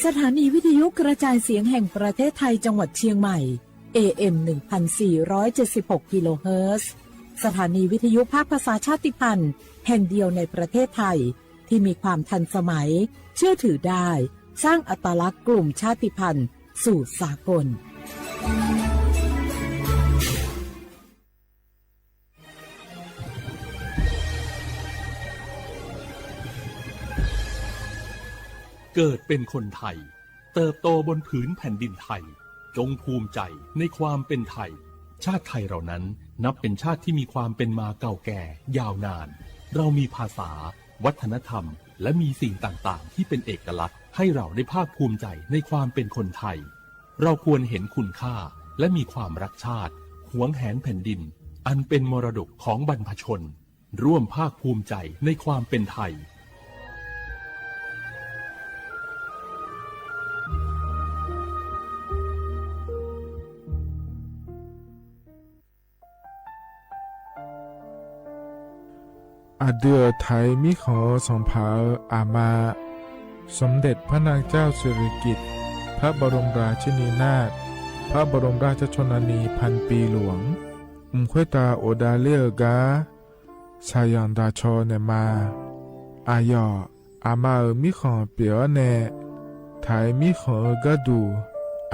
สถานีวิทยุกระจายเสียงแห่งประเทศไทยจังหวัดเชียงใหม่ AM 1476 กิโลเฮิรตซ์สถานีวิทยุภาคภาษาชาติพันธุ์แห่งเดียวในประเทศไทยที่มีความทันสมัยเชื่อถือได้สร้างอัตลักษณ์กลุ่มชาติพันธุ์สู่สากลเกิดเป็นคนไทยเติบโตบนผืนแผ่นดินไทยจงภูมิใจในความเป็นไทยชาติไทยเรานั้นนับเป็นชาติที่มีความเป็นมาเก่าแก่ยาวนานเรามีภาษาวัฒนธรรมและมีสิ่งต่างๆที่เป็นเอกลักษณ์ให้เราได้ภาคภูมิใจในความเป็นคนไทยเราควรเห็นคุณค่าและมีความรักชาติหวงแหนแผ่นดินอันเป็นมรดกของบรรพชนร่วมภาคภูมิใจในความเป็นไทยอาเดือไทยมิขอสงเผาอามาสมเด็จพระนางเจ้าสิริกิติ์พระบรมราชินีนาถพระบรมราชชนนีพันปีหลวงควยตาโอดาเลียกาชายันดาชอเนมาอายออามามิขอเปียวเนไทยมิขอกะดู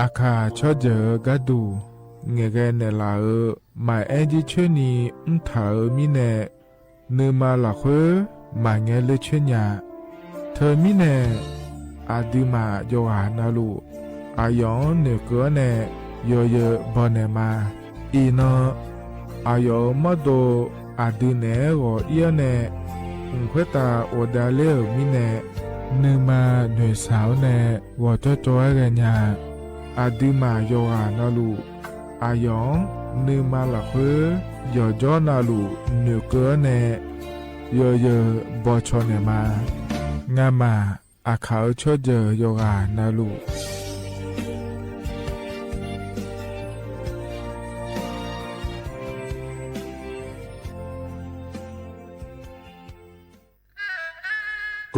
อาคาชอเจอกะดูเงเกเนลาหมายแอจิเชนีถามิเนเนมาละเขมาเงเลเชญาเธอมิเนอาดิมาโยหานาลูอายองเนเกเนโยเยบเนมาอีนอายอมโดอาดิเนโอเอียเนควยตาโอดาเลมิเนเนมาเนสาวเนวอจจอยเรญาอาดิมาโยหานาลูอายองเนมาละเขยอจอนาลูเนเกเนโยเยบอชอเนมางามาอาเขาชอเจโยกานาลูก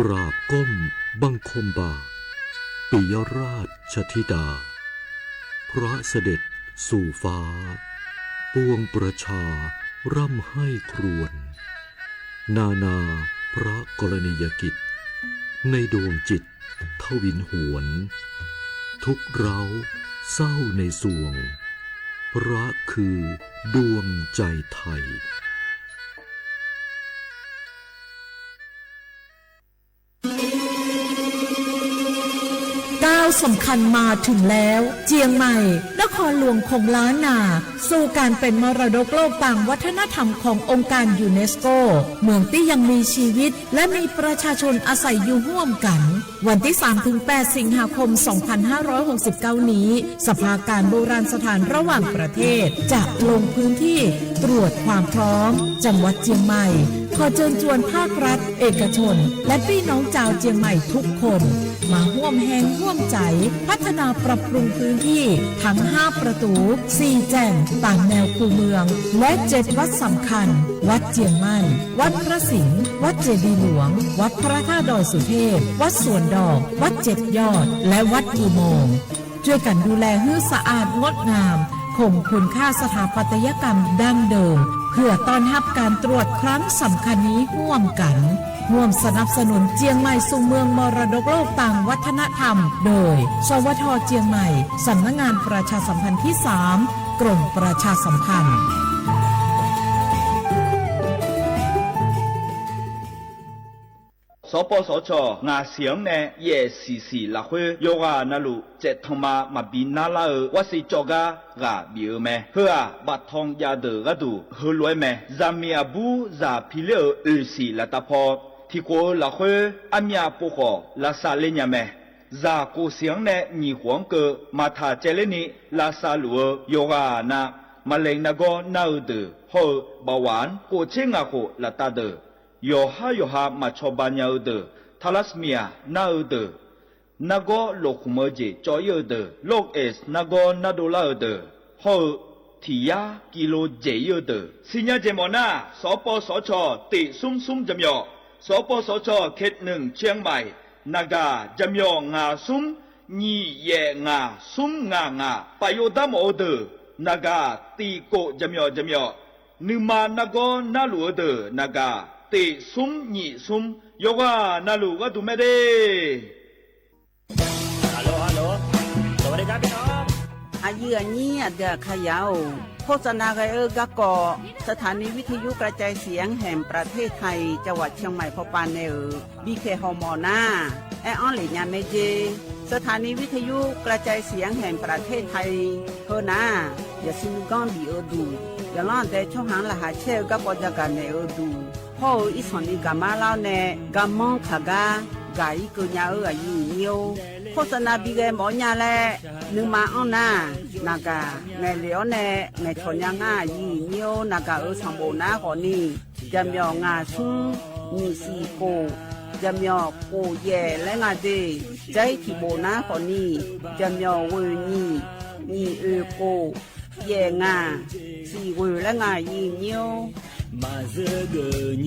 ราบก้มบังคมบาทปิยราชธิดาพระเสด็จสู่ฟ้าปวงประชาร่ำให้ครวญนานาพระกรณียกิจในดวงจิตทวินหวนทุกเร้าเศร้าในสวงพระคือดวงใจไทยสำคัญมาถึงแล้วเจียงใหม่นครหลวงของล้านนาสู่การเป็นมรดกโลกต่างวัฒนธรรมขององค์การยูเนสโกเมืองที่ยังมีชีวิตและมีประชาชนอาศัยอยู่ร่วมกันวันที่ 3-8 สิงหาคม 2569 นี้สภาการโบราณสถานระหว่างประเทศจะลงพื้นที่ตรวจความพร้อมจังหวัดเจียงใหม่ขอเชิญชวนภาครัฐเอกชนและพี่น้องชาวเจียงใหม่ทุกคนมาร่วมแรงร่วมใจพัฒนาปรับปรุงพื้นที่ทั้ง5ประตู4แจ่งต่างแนวคูเมืองและ7วัดสำคัญวัดเจียงมั่นวัดพระสิงห์วัดเจดีย์หลวงวัดพระธาตุดอยสุเทพวัดสวนดอกวัด7ยอดและวัดอุโมงค์ช่วยกันดูแลให้สะอาดงดงามคงคุณค่าสถาปัตยกรรมดั้งเดิมเพื่อต้อนรับการตรวจครั้งสำคัญนี้ร่วมกันร่วมสนับสนุนเจียงใหม่สู่เมืองมรดกโลกต่างวัฒนธรรมโดยสวท.เจียงใหม่สำนักงานประชาสัมพันธ์ที่3กรมประชาสัมพันธ์สปสชงาเสียงแนเยสีละเฮโยกานาลุเจทมาบินาลาวัสิจกากาบิเมเฮือบัดทองยาเดกดูเฮลวยเมซามีอาบูซาพิเลสีละตาพอที่โกละเฮอามีอาปุโกละซาเลญเมซาโกเสียงแนญีหวงเกมาทาเจเลนีลาซาลัวโยกานามาเลงนาโกนาเดเฮบาวานโกเชงาโกละตาเดโยฮามาชอบานยาเดทาลัสเมียนาเดนากอโลคุมเจจอยเดโลกเอสนากอนาโดลาเดฮอทียากิโลเจยเดสิญญาเจมอนาสปสชติซุมจำยอสปสชเขต1เชียงใหม่นากาจำยองาซุม你也俺送俺俺，把有那么的那个地沟怎么样怎么样？你妈那个那路的那个得送你送，要个那路我都没得。ฮัลโหลฮัลโหลสวัสดีครับพี่น้อง อายุอันนี้เดือขยาวโฆษณาไกกะกอสถานีวิทยุกระจายเสียงแห่งประเทศไทยจังหวัดเชียงใหม่พอปานเนบีเคฮอมอนาแอออนหลีญาเนเจสถานีวิทยุกระจายเสียงแห่งประเทศไทยเฮนาอย่าซินุกอนบีเอดูอย่าล่อนแต่ช่องหางละหาเชลกะปอจักันเนเอดูพ่ออีสอนีกามาลาวเนกามองขากากาอีกุญาอายุเนียวโฆษณาบีเกหมอญาแลนึงมาอ้อนนากาไงเหลียวแน่ไงชนยังง่ายีเนียวนากาสังโบนาขอนี่จำยองาซุงมีสีโกจำยอโกแย่และงาเดใจที่โบนาขอนี่จำยอเวนี่มีโกแย่งาสีเวและงายีเนียวมาเจอเก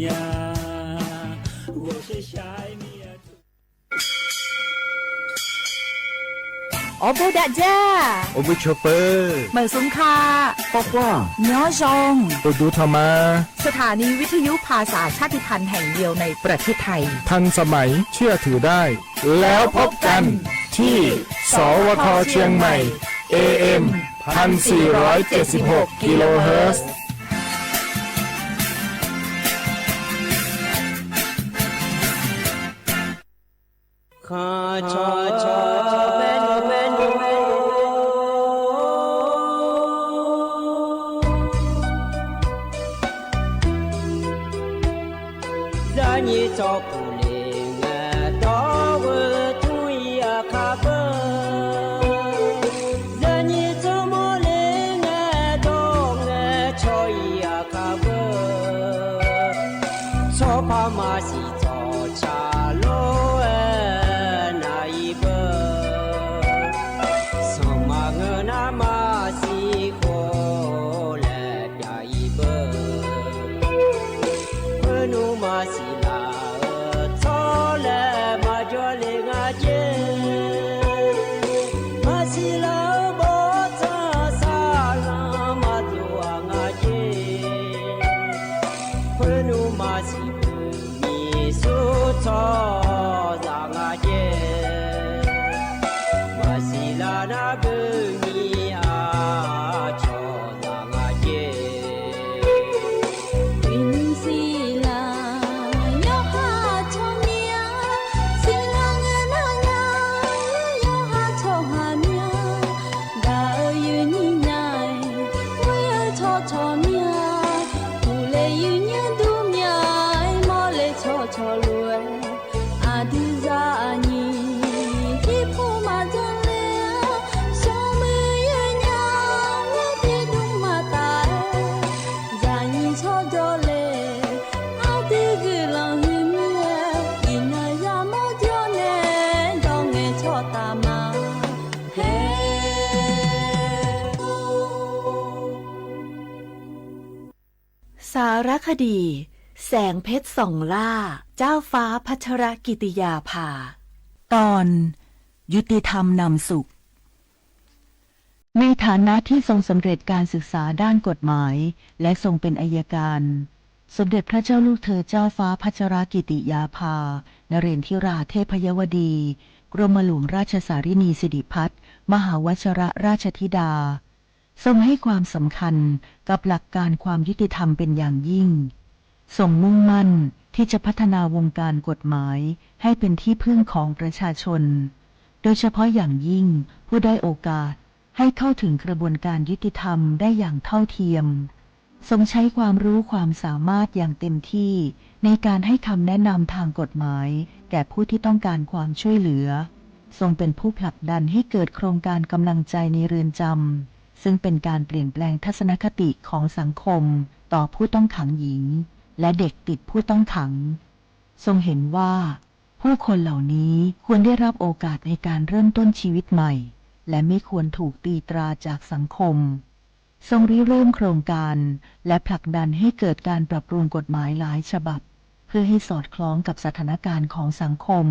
ญา我是小米โอโบดะจ้า โอบุชเปอร์ เหมือนสงคา ปอกว่า เนาะจง โอดูธรรมา สถานีวิทยุภาษาชาติพันธุ์แห่งเดียวในประเทศไทย ทันสมัยเชื่อถือได้ แล้วพบกันที่ สวทเชียงใหม่ AM 1476 กิโลเฮิรตซ์ข้าชอชอเมนูเมนูเมนู让你照顾灵儿到我土呀卡布让你怎么灵儿到我朝呀卡布错怕马西早茶路สารคดีแสงเพชรส่องล่าเจ้าฟ้าพัชรกิติยาภาตอนยุติธรรมนำสุขในฐานะที่ทรงสำเร็จการศึกษาด้านกฎหมายและทรงเป็นอัยการสมเด็จพระเจ้าลูกเธอเจ้าฟ้าพัชรกิติยาภานเรนทิราเทพยวดีกรมหลวงราชสารินีสิริพัฒน์มหาวชรราชธิดาทรงให้ความสำคัญกับหลักการความยุติธรรมเป็นอย่างยิ่งทรงมุ่งมั่นที่จะพัฒนาวงการกฎหมายให้เป็นที่พึ่งของประชาชนโดยเฉพาะอย่างยิ่งผู้ได้โอกาสให้เข้าถึงกระบวนการยุติธรรมได้อย่างเท่าเทียมทรงใช้ความรู้ความสามารถอย่างเต็มที่ในการให้คำแนะนำทางกฎหมายแก่ผู้ที่ต้องการความช่วยเหลือทรงเป็นผู้ผลักดันให้เกิดโครงการกำลังใจในเรือนจำซึ่งเป็นการเปลี่ยนแปลงทัศนคติของสังคมต่อผู้ต้องขังหญิงและเด็กติดผู้ต้องขังทรงเห็นว่าผู้คนเหล่านี้ควรได้รับโอกาสในการเริ่มต้นชีวิตใหม่และไม่ควรถูกตีตราจากสังคมทรงริเริ่มโครงการและผลักดันให้เกิดการปรับปรุงกฎหมายหลายฉบับเพื่อให้สอดคล้องกับสถานการณ์ของสังคม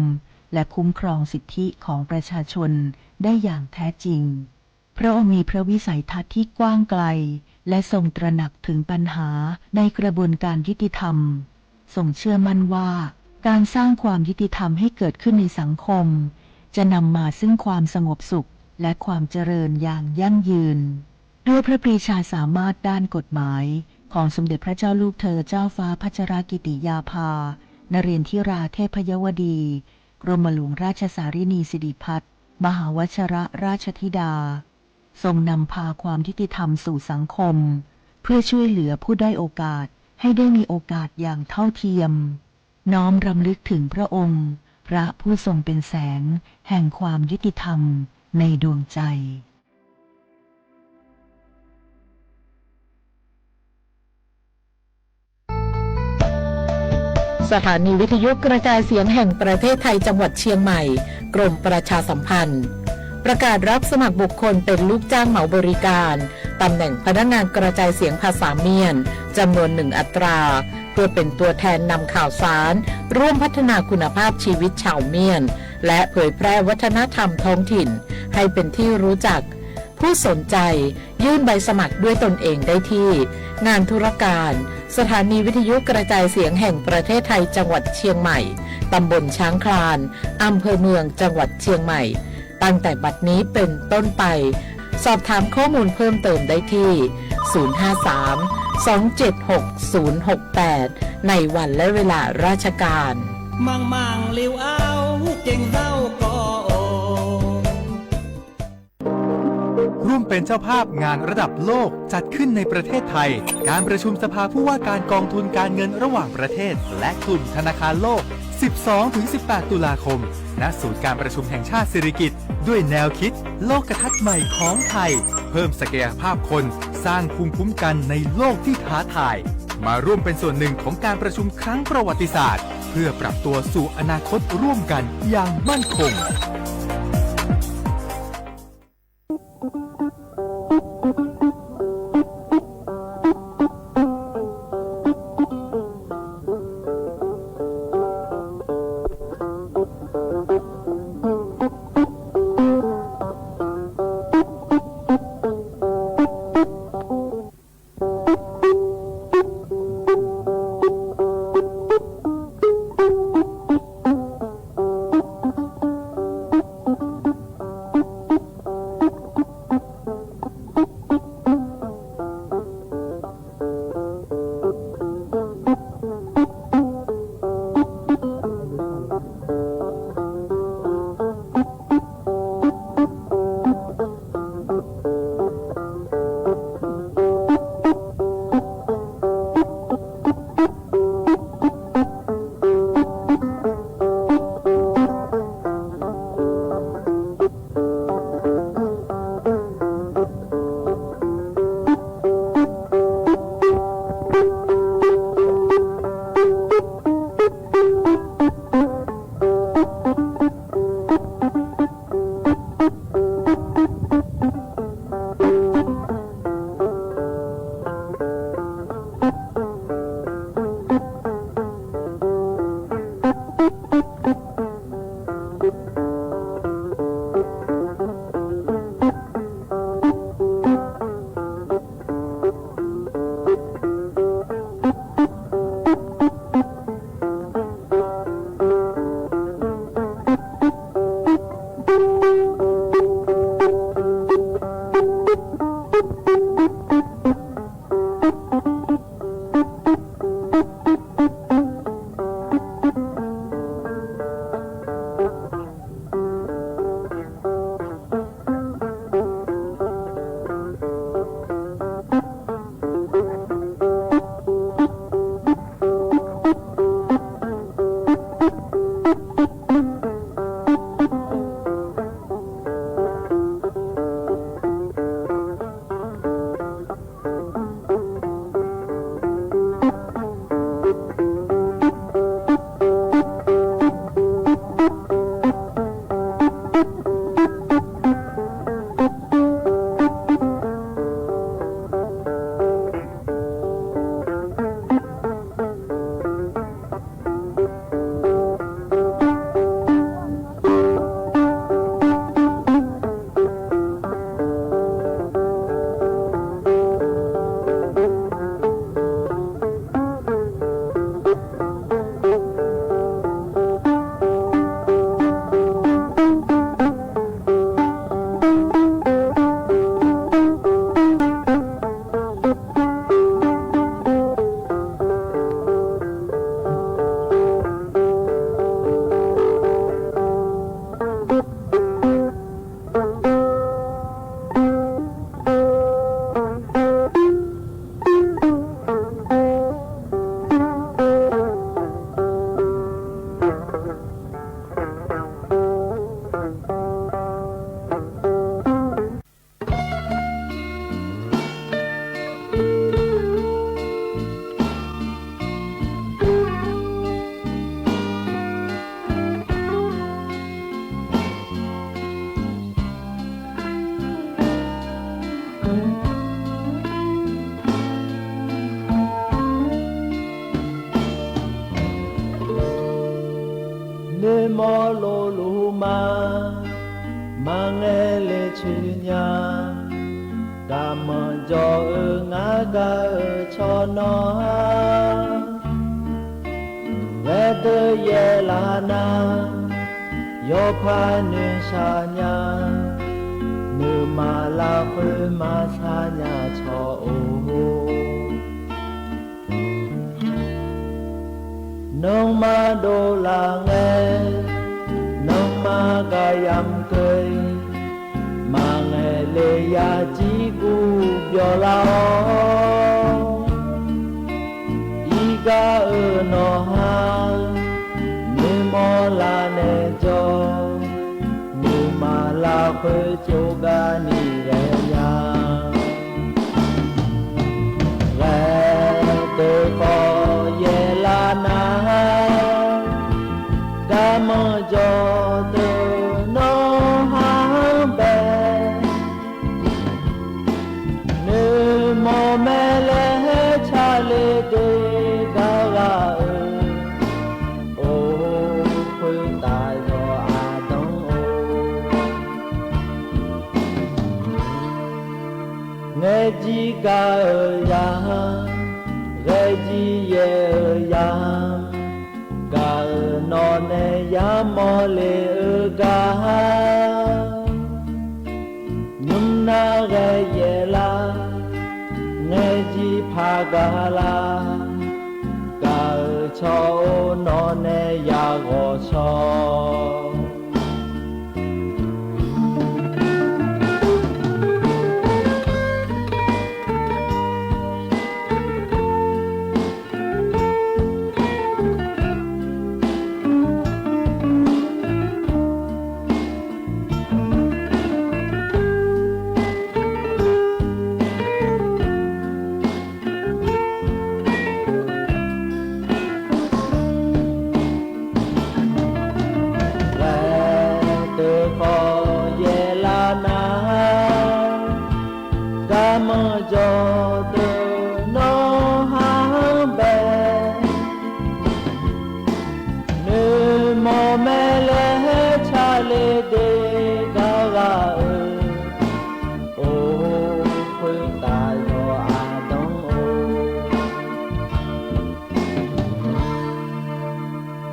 และคุ้มครองสิทธิของประชาชนได้อย่างแท้จริงพระองค์มีพระวิสัยทัศน์ที่กว้างไกลและทรงตระหนักถึงปัญหาในกระบวนการยุติธรรมทรงเชื่อมั่นว่าการสร้างความยุติธรรมให้เกิดขึ้นในสังคมจะนำมาซึ่งความสงบสุขและความเจริญอย่างยั่งยืนด้วยพระปรีชาสามารถด้านกฎหมายของสมเด็จพระเจ้าลูกเธอเจ้าฟ้าพัชรกิติยาภานเรนทิราเทพยวดีกรมหลวงราชสารินีสิริพัฒน์มหาวชรราชธิดาทรงนำพาความยุติธรรมสู่สังคมเพื่อช่วยเหลือผู้ด้อยโอกาสให้ได้มีโอกาสอย่างเท่าเทียมน้อมรำลึกถึงพระองค์พระผู้ทรงเป็นแสงแห่งความยุติธรรมในดวงใจสถานีวิทยุกระจายเสียงแห่งประเทศไทยจังหวัดเชียงใหม่กรมประชาสัมพันธ์ประกาศรับสมัครบุคคลเป็นลูกจ้างเหมาบริการตำแหน่งพนักงานกระจายเสียงภาษาเมียนจำนวน1 อัตราเพื่อเป็นตัวแทนนำข่าวสารร่วมพัฒนาคุณภาพชีวิตชาวเมียนและเผยแพร่วัฒนธรรมท้องถิ่นให้เป็นที่รู้จักผู้สนใจยื่นใบสมัครด้วยตนเองได้ที่งานธุรการสถานีวิทยุกระจายเสียงแห่งประเทศไทยจังหวัดเชียงใหม่ตำบลช้างคลานอำเภอเมืองจังหวัดเชียงใหม่ตั้งแต่บัดนี้เป็นต้นไปสอบถามข้อมูลเพิ่มเติมได้ที่ 053-276-068 ในวันและเวลาราชการมังลิวเอาเก่งเฮาก็ร่วมเป็นเจ้าภาพงานระดับโลกจัดขึ้นในประเทศไทยการประชุมสภาผู้ว่าการกองทุนการเงินระหว่างประเทศและกลุ่มธนาคารโลก 12-18 ตุลาคมณศูนย์การประชุมแห่งชาติสิริกิติ์ด้วยแนวคิดโลกทัศน์ใหม่ของไทยเพิ่มศักยภาพคนสร้างภูมิคุ้มกันในโลกที่ท้าทายมาร่วมเป็นส่วนหนึ่งของการประชุมครั้งประวัติศาสตร์เพื่อปรับตัวสู่อนาคตร่วมกันอย่างมั่นคง mang nghe lệ chữ nhà cảm ơn cho ngã ca cho nó về tới ye la na yo pha nữ sa nhà nữ mà la phơi mà sa nhà cho ô nông ma đô la nghe nông ma ca yam cười mà nghe lệ ya chỉ cu biểu lao y ca no ha ni mo la ne cho ni ma la phơi cho ga ni re ya re te ko ye la na ca mơ cho te no ha be ne mo me le cha le de ga ga o phơi tai do a dong o nghe ji ca ya nghe ji ye ya ga no ne ya mo le ga nhum na ga ye la nghe ji pha ga la ga cho no ne ya go cho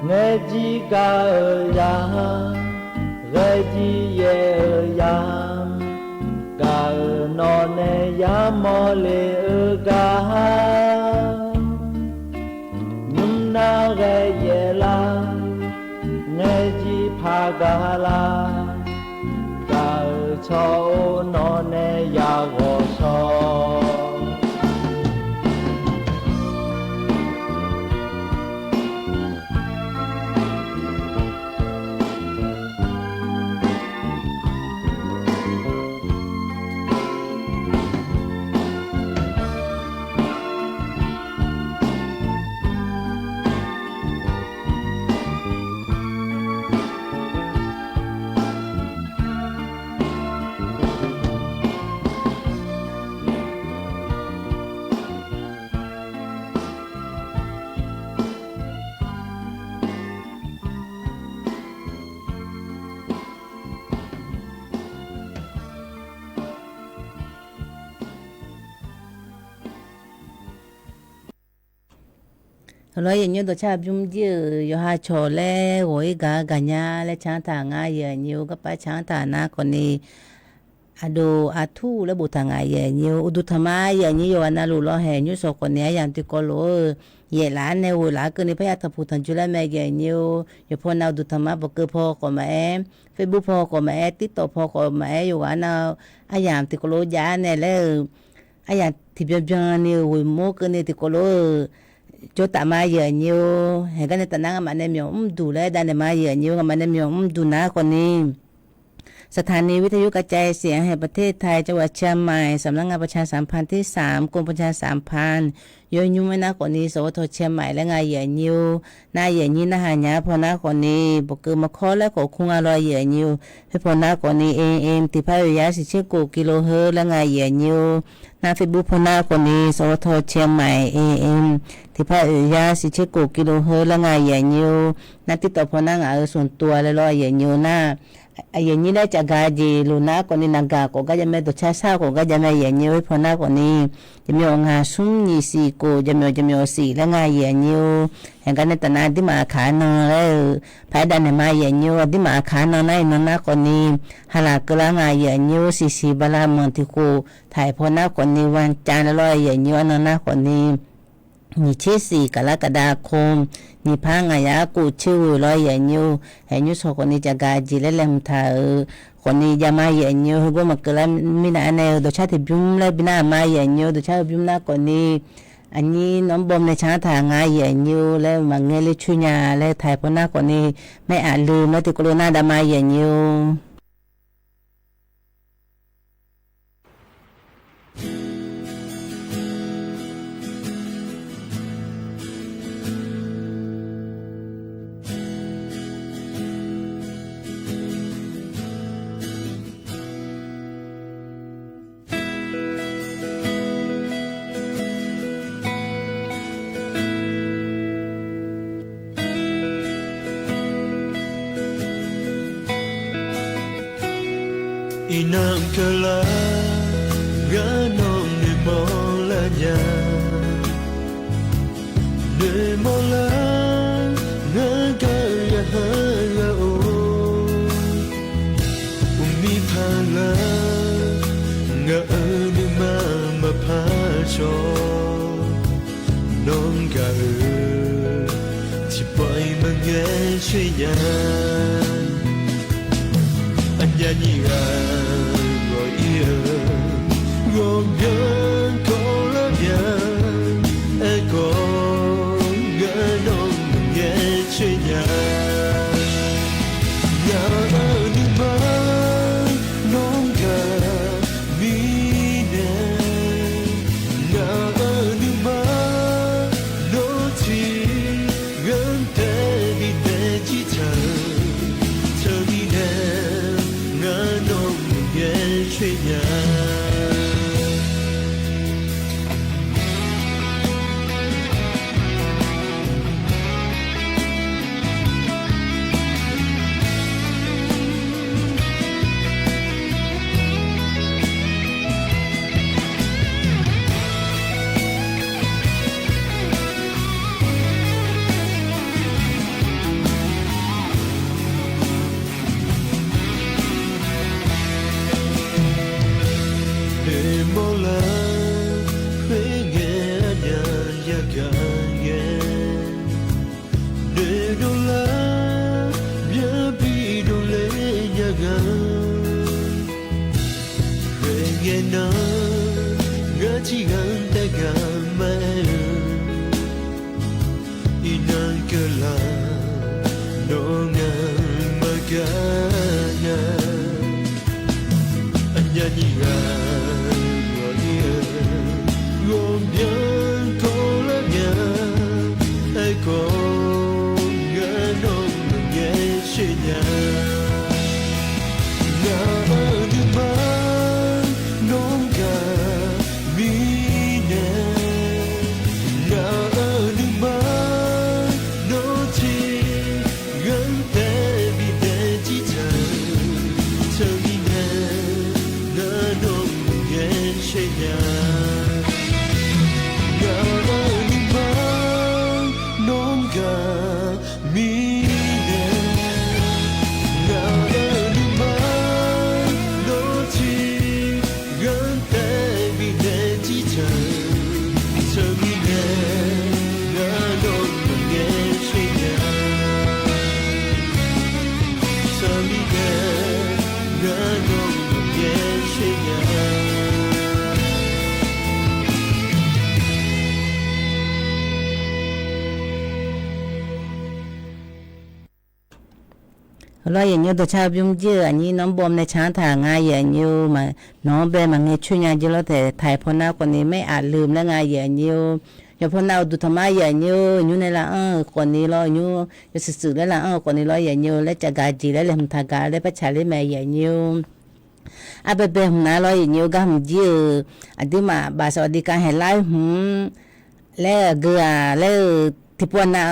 nghe ji ca ya nghe ji ye ya ca no ne ya mo le ga nhum na ge ye la nghe ji pha ga la ca cho no ne ya go so rồi nhiều đồ cha bún dưa yo ha cho le gối gà nhà le chán thà ngay nhiều các bạn chán thà na còn đi ado atu le bút thà ngay nhiều udu thama nhiều anh lu lo hè nhiều số còn này yang ti có lo ye lá này u lá cái này phải tập phụ thành chula mẹ nhiều yo phone nào udu thama bọc cơ pho của mẹ Facebook pho của mẹ TikTok pho của mẹ yo anh ai yang ti có lo giá này le ai yang thì bây nhiều u mua cái này ti có lo cho ta mai giờ nhiều hay cái này ta năng mà nem nhiều đủเลยได้มาเยอะnhiều mà nem nhiều đủนะคนนี้สถานีวิทยุกระจายเสียงแห่งประเทศไทยจังหวัดเชียงใหม่สำนักงานประชาสัมพันธ์ที่3กรมประชาสัมพันธ์ย้อนยุ่งไม่น่าคนนี้สวทเชียงใหม่และงานเยอะnhiềuน่าเยอะนี้น่าหายาพอน่าคนนี้บอกคือมาข้อและขอคุ้งอร่อยเยอะnhiềuให้พอน่าคนนี้เองที่พายาสิเชกูกิโลเฮิรและงานเยอะnhiềuน่าเฟซบุ๊กพอน่าคนนี้สวทเชียงใหม่ที่พายาสิเชกูกิโลเฮิรและงานเยอะnhiềuน่าติดต่อพอน่างานส่วนตัวและรอยเยอะnhiềuน่า อย่างนี้ได้จากกาจีลูน่าคนนี้นางกาก็จะไม่ตัวชาซาก็จะไม่อย่างนี้ไว้พอน้าคนนี้จะมีงาสุ่มยี่สิโกจะมีสีและงาอย่างนี้เห็นกันในตนาที่มาขานอแล้วภายดันมาอย่างนี้ที่มาขานอในนน้าคนนี้ฮาลากละงาอย่างนี้สีบาลามันที่กูถ่ายพอน้าคนนี้วันจันทร์ลอยอย่างนี้นน้าคนนี้นี่เชสีกรกฎาคมนี่พังอายากูชื่อลอยอย่างนี้เห็นยูสคนนี้จะกาจีและเลมทาคนนี้จะมาอย่างนี้ก็มาเกิดไม่นานเนอตัวชาติบิมและบินามาอย่างนี้ตัวชาติบิมนักคนนี้อันนี้น้องบอมในชาติงาอย่างนี้แล้วมาเงลิชุญญาและไทยพนักคนนี้ไม่อาจลืมแล้วที่โคโรนาดามาอย่างนี้Inangkala ganong ni mola niya ni mola ngagaya haya o umipala nga ni mama pacho nong ga chỉ bởi mà nghe chuyện nhà anh nhà nhia gọi yêu gồm nhớ có lớp nhà ai có ngỡ nông nghe chuyện nhà nhà ở đi mơ nông gà mi nè nhà ở đi mơ nô chi gần tê đi tê chi chờ đi nè ngỡ nông nghe chuyện nhà loอย่างนี้ตัวชาวยุ่งเยอะอันนี้น้องบอมในช้างถางง่ายอย่างนี้มาน้องเบมาเงี้ยช่วยงานเยอะแล้วแต่ไทยพ่อหน้าคนนี้ไม่อาจลืมและง่ายอย่างนี้อย่าพ่อหน้าดูธรรมะอย่างนี้อยู่ในละคนนี้รออยู่จะสื่อแล้วละคนนี้รออย่างนี้และจะกาจีและเล่มทากาและประชาและแม่อย่างนี้อาเบเบหุ่นน่ารออย่างนี้ก็หุ่นเยอะอันที่มาบาสวัสดิการให้ไล่หุ่นและเกลือและที่ปวดน่ะ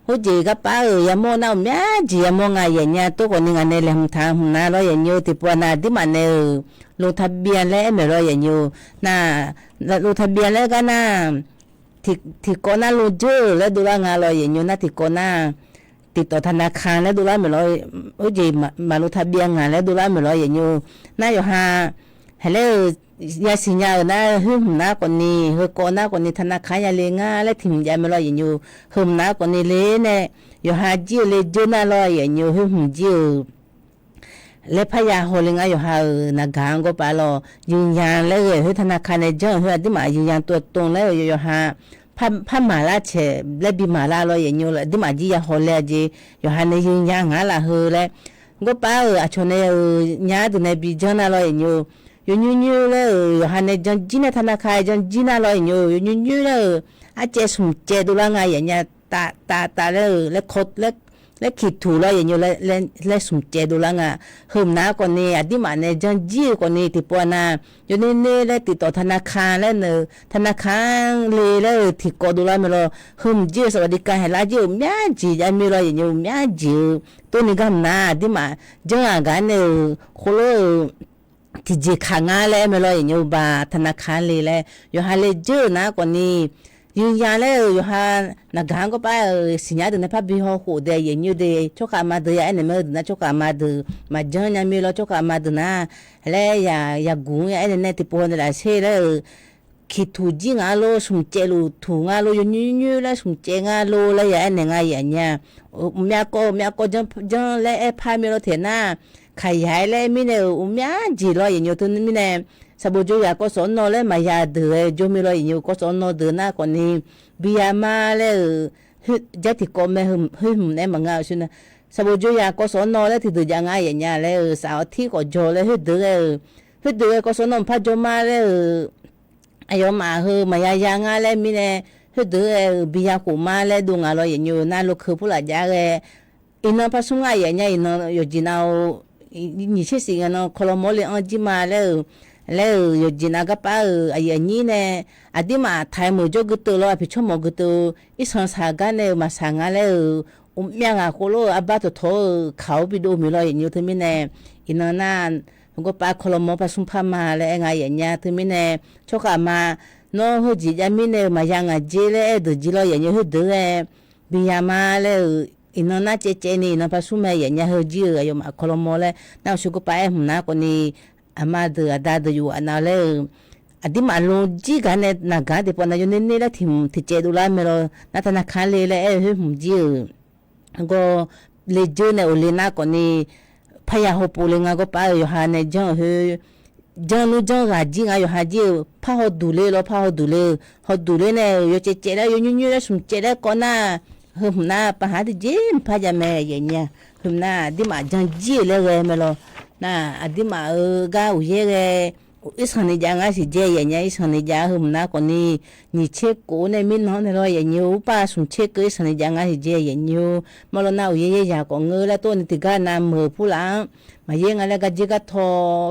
ho je ga pa ya mo na mya ji ya mo nga ya nya to ko ni nga ne le tha na lo ya nyu ti pwa na di ma ne lo tha bia le me lo ya nyu na lo tha bia le ga na thì có na lo dơ le du la nga lo ya nyu na thì có na ติดต่อธนาคารแล้วดูแลไม่ร้อยโอ้ยมาลุทะเบียนงานแล้วดูแลไม่ร้อยอย่างอยู่น่าอยู่หาให้เลยยาสิญญานะหึมน้าคนนี้เฮอก่อนหน้าคนนี้ธนาคารยาเลงาและถิ่มยาไม่ร้อยอย่างอยู่หึมน้าคนนี้เลยเนี่ยอยู่หาจิ้วเลยจิ้วน่าร้อยอย่างอยู่หึมจิ้วและพยาโฮเลงาอยู่หานักงานก็ไปรอยืนยันแล้วเฮอธนาคารในเจ้าเฮอที่มายืนยันตัวตรงแล้วอยู่หาพันมาลาเชและบิมาลาลอยอย่างนี้แหละดิมาจียาฮอลเลจีอยู่หันในยืนยันงาละเฮเลยก็ป้าอาชนในญาติในบิจนาลอยอย่างนี้อยู่ยูเลยอยู่หันในจันจีนธนาคารจันจีน่าลอยอย่างนี้อยู่ยูเลยอาเจสุมเจดูละไงอย่างเงี้ยตาเลยคดและขีดถูเลยอย่างนี้และสุมเจดูละไงเฮิมน้าคนนี้ดิมาในจันจีคนนี้ที่ปวนาอยู่นี่และติดต่อธนาคารและเนอธนาคารเลยแล้วที่กอดูละไม่รอเฮิมจีสวัสดิการให้ลาจีมีอาจีจะมีรอยอย่างนี้มีอาจีตัวนี้ก็น่าดิมาจังอาการเนอโคโลที่จีขางาแล้วไม่รออย่างนี้บาธนาคารเลยแล้วอยู่หาเลยเจอนะคนนี้ยืนยันแล้วอยู่หานักงานก็ไปสิญญาเดินในภาพบิโฮโหเดียอย่างนี้เดียชกมาเดียไอ้เนี่ยมันนะชกมาดูมาจังยังมีเราชกมาดูนะแล้วอย่ากูไอ้เนี่ยที่พวกเราเชื่อแล้วคิดถูกจริงอ่ะโลสมเจลูถูกอ่ะโลยูยูแล้วสมเจงอ่ะโลแล้วอย่าไอ้เนี่ยไงอย่างเงี้ยมีก็จังแล้วไอ้พามีเราเถอะนะขยายแล้วมีเนี่ยมีจีรออย่างนี้ตัวนี้มีเนี่ยสบู่จุยาก็สอนนอเลยมายาเดือจุมีรอยอยู่ก็สอนนอเดือหน้าคนนี้บิยามาเลยจะที่ก็ไม่หึมเนี่ยมังเอาชินะสบู่จุยาก็สอนนอเลยที่เดือยังไงอย่างเงี้ยเลยสาวที่ก็โจเลยเดือก็สอนนอพัดโจมาเลยอายุมามายายังไงเลยมีเนี่ยเดือบิยากูมาเลยดูงานเราอย่างอยู่น่าลูกคือผู้หลักยาเลยอินนอพัสุงไงอย่างเงี้ยอินนออยู่จีน่านี่เชื่อสิกันเนาะคอลโมเลยอันจีมาเลยแล้วอยู่จีน่าก็ป้าไอ้ยันนี่เนี่ยอดีมาไทยมือจกตัวเราพิชมกตัวอีสังสากันเนี่ยมาสังกันแล้วเมียงอ่ะโคโลอาบัตโตเขาไปดูมีรอยอยู่ที่มีเนี่ยอินนานก็ป้าคอลโมผสมพม่าแล้วไงอย่างเงี้ยที่มีเนี่ยชกมาโน้หูจีจะมีเนี่ยมายังอ่ะเจเลยดูจีเราอย่างเงี้ยหูดูเลยบิยามาแล้วอินนน่าเจนี่นะผสมมาอย่างเงี้ยหูจีอยู่มาคอลโมเลยน่าสุกป้าหุ่นน่าคนนี้อามาดูอาดาดูอยู่อันนั้นเลยอดีมาลงจีกันเนี่ยนักการที่ปนอยู่นี่แล้วที่เจดูแลไม่รอนัธนาคารเลยเอ้ยหุ่นจีก็เลยจูเนี่ยอุลินาคนนี้พยาหัวปูเลยงาก็ไปอยู่หาเนี่ยจังรู้จังราจีงาอยู่หาจีพาหัวดูเลยแล้วพาหัวดูเลยเนี่ยอยู่เจแล้วอยู่ยุ่งแล้วสมเจแล้วก็น่าหุ่นน่าปัญหาที่จีพยาแม่อย่างเงี้ยหุ่นน่าดีมาจังจีเลยไม่รอน่าอดีมาก็อุยเกอิสระยังไงสิเจอย่างเงี้ยอิสระยังหุ่นน่าคนนี้นี่เช็คกูเนี่ยมินน้องเนี่ยเราอย่างเงี้ยอุปาสมเช็คก็อิสระยังไงสิเจอย่างเงี้ยมาแล้วน่าอุยเกอยากงแล้วตัวนี้ติดกันน้ำมือผู้หลังมาเยังอะไรก็จิกทอ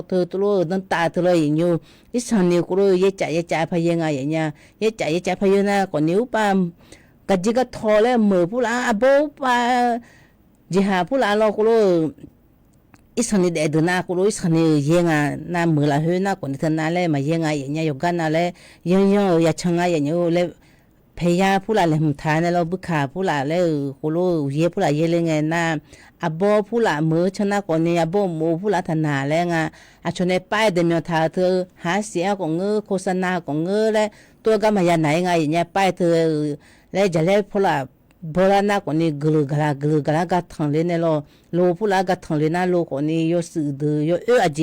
ตัวตั้งตาตัวอย่างเงี้ยอิสระกูรู้เยจ่ายพยังไงอย่างเงี้ยเยจ่ายพยังน่าคนนี้อุปาก็จิกทอแล้วมือผู้หลังอ่ะบ่ปาจิหาผู้หลังเรากูรู้อิสระเด็ดน่ากูรู้อิสระยังไงน่ามือละเฮน่าคนที่น่าเลยมายังไงอย่างเงี้ยอยู่กันน่าเลยยังอยากช่างไงอย่างเงี้ยเลยพยาผู้หลังเลยหุ่นทานเราบุคคาผู้หลังเลยกูรู้เย่ผู้หลังเย่เลยไงน่าอาบ่ผู้หลังมือชนะคนนี้อาบ่มือผู้หลังทนาเลยไงอาชนในป้ายเดิมยท่าเธอหาเสียของเงือโฆษณาของเงือเลยตัวก็มาอย่างไหนไงอย่างเงี้ยป้ายเธอเลยจะเลยผู้หลังโบราณคนนี้กลือกลากัดทางเลยเนี่ยโลผู้ละกัดทางเลยนะโลคนนี้ยสื่อเดือยอาเ